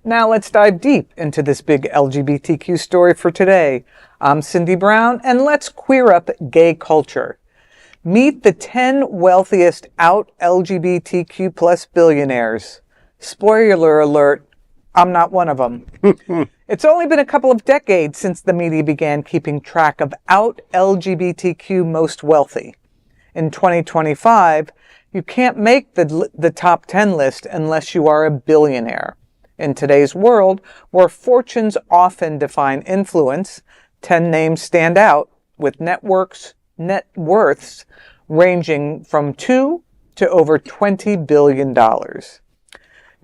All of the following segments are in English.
Now let's dive deep into this big LGBTQ story for today. I'm Cindy Brown, and let's queer up gay culture. Meet the 10 wealthiest out LGBTQ plus billionaires. Spoiler alert, I'm not one of them. It's only been a couple of decades since the media began keeping track of out LGBTQ most wealthy. In 2025, you can't make the top 10 list unless you are a billionaire. In today's world, where fortunes often define influence, 10 names stand out with net worths ranging from $2 to over $20 billion.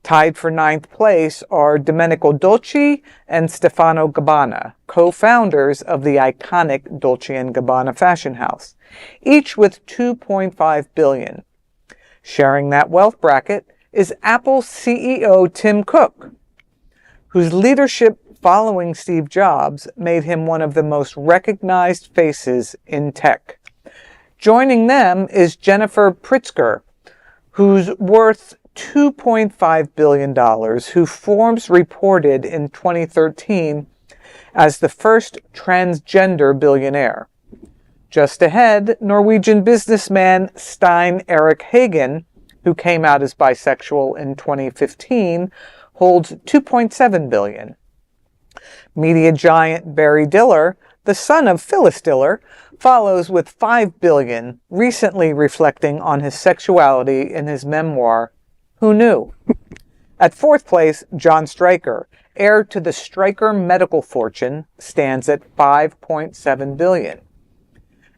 Tied for ninth place are Domenico Dolce and Stefano Gabbana, co-founders of the iconic Dolce & Gabbana fashion house, each with $2.5 billion. Sharing that wealth bracket is Apple CEO Tim Cook, whose leadership following Steve Jobs made him one of the most recognized faces in tech. Joining them is Jennifer Pritzker, who's worth $2.5 billion, who Forbes reported in 2013 as the first transgender billionaire. Just ahead, Norwegian businessman Stein Erik Hagen, who came out as bisexual in 2015, holds $2.7 billion. Media giant Barry Diller, the son of Phyllis Diller, follows with $5 billion, recently reflecting on his sexuality in his memoir, Who Knew? At fourth place, John Stryker, heir to the Stryker medical fortune, stands at $5.7 billion.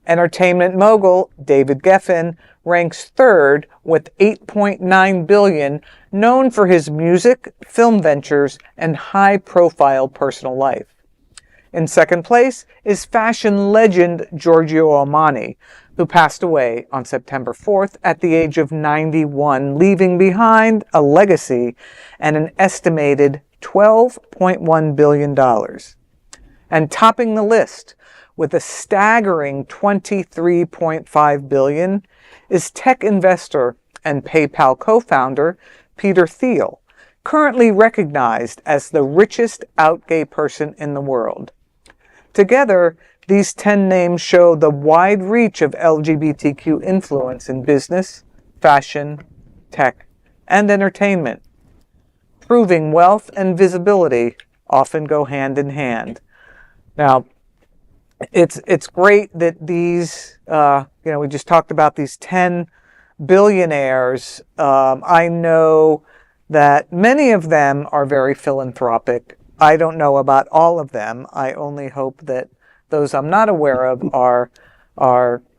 Entertainment mogul David Geffen ranks third with $8.9 billion, known for his music, film ventures, and high-profile personal life. In second place is fashion legend Giorgio Armani, who passed away on September 4th at the age of 91, leaving behind a legacy and an estimated $12.1 billion. And topping the list with a staggering $23.5 billion is tech investor and PayPal co-founder Peter Thiel, currently recognized as the richest out gay person in the world. Together, these 10 names show the wide reach of LGBTQ influence in business, fashion, tech, and entertainment, proving wealth and visibility often go hand in hand. Now, it's great that these, we just talked about these 10 billionaires. I know that many of them are very philanthropic. I don't know about all of them. I only hope that those I'm not aware of are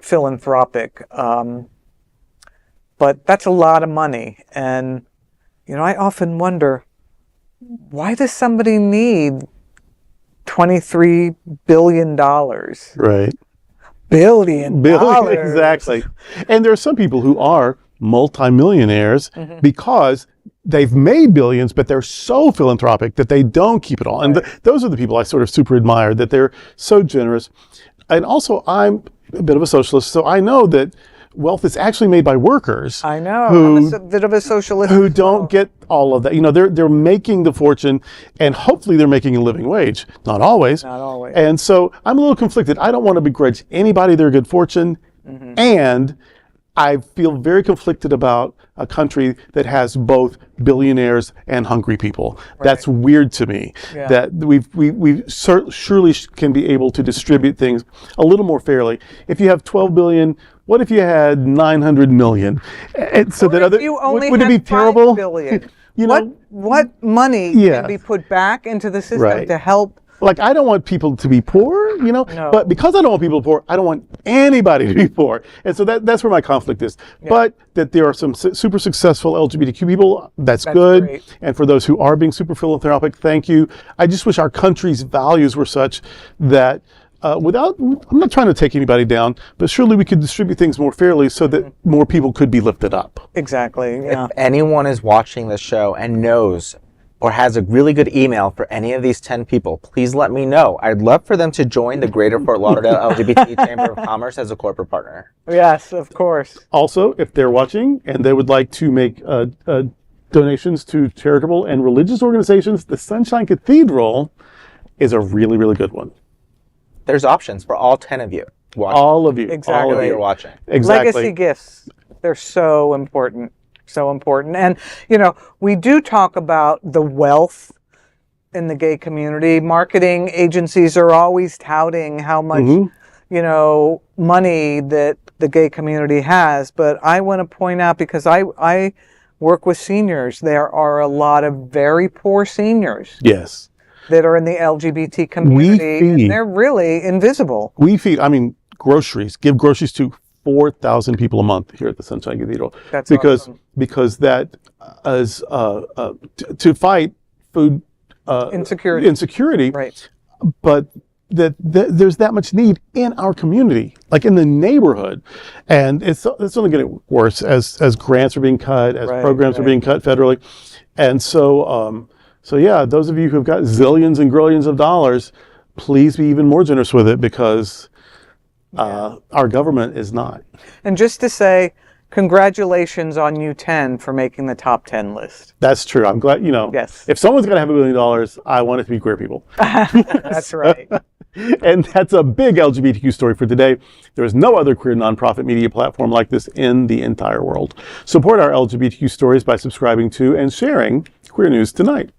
philanthropic. But that's a lot of money. And, I often wonder, why does somebody need $23 billion? Right. Billion dollars. Exactly. And there are some people who are multimillionaires because they've made billions, but they're so philanthropic that they don't keep it all. And those are the people I sort of super admire, that they're so generous. And also, I'm a bit of a socialist, so I know that wealth is actually made by workers. I know. I'm a bit of a socialist. Who don't get all of that. They're making the fortune, and hopefully they're making a living wage. Not always. Not always. And so I'm a little conflicted. I don't want to begrudge anybody their good fortune, and I feel very conflicted about a country that has both billionaires and hungry people. Right. That's weird to me. Yeah. That we surely can be able to distribute things a little more fairly. If you have 12 billion, what if you had 900 million? And so that would it be terrible? Billion. What money can be put back into the system to help? Like, I don't want people to be poor, No. But because I don't want people to be poor, I don't want anybody to be poor. And so that's where my conflict is. Yeah. But that there are some super successful LGBTQ people, that's good. Great. And for those who are being super philanthropic, thank you. I just wish our country's values were such that I'm not trying to take anybody down, but surely we could distribute things more fairly so that more people could be lifted up. Exactly, yeah. If anyone is watching this show and knows or has a really good email for any of these 10 people, please let me know. I'd love for them to join the Greater Fort Lauderdale LGBT Chamber of Commerce as a corporate partner. Yes, of course. Also, if they're watching and they would like to make a donations to charitable and religious organizations, the Sunshine Cathedral is a really, really good one. There's options for all 10 of you watching. All of you. Exactly. All of you You're watching. Exactly. Legacy gifts, they're so important. So important. And, we do talk about the wealth in the gay community. Marketing agencies are always touting how much, money that the gay community has. But I want to point out, because I work with seniors, there are a lot of very poor seniors Yes. that are in the LGBT community. And they're really invisible. We feed, groceries, give groceries to 4,000 people a month here at the Sunshine Cathedral. That's because awesome. That is to fight food insecurity, Right. but that there's that much need in our community, like in the neighborhood, and it's only getting worse as grants are being cut, as programs are being cut federally, and so yeah, those of you who've got zillions and grillions of dollars, please be even more generous with it, because our government is not. And just to say, congratulations on you 10 for making the top 10 list. That's true. I'm glad, Yes. if someone's going to have $1 billion, I want it to be queer people. That's right. And that's a big LGBTQ story for today. There is no other queer nonprofit media platform like this in the entire world. Support our LGBTQ stories by subscribing to and sharing Queer News Tonight.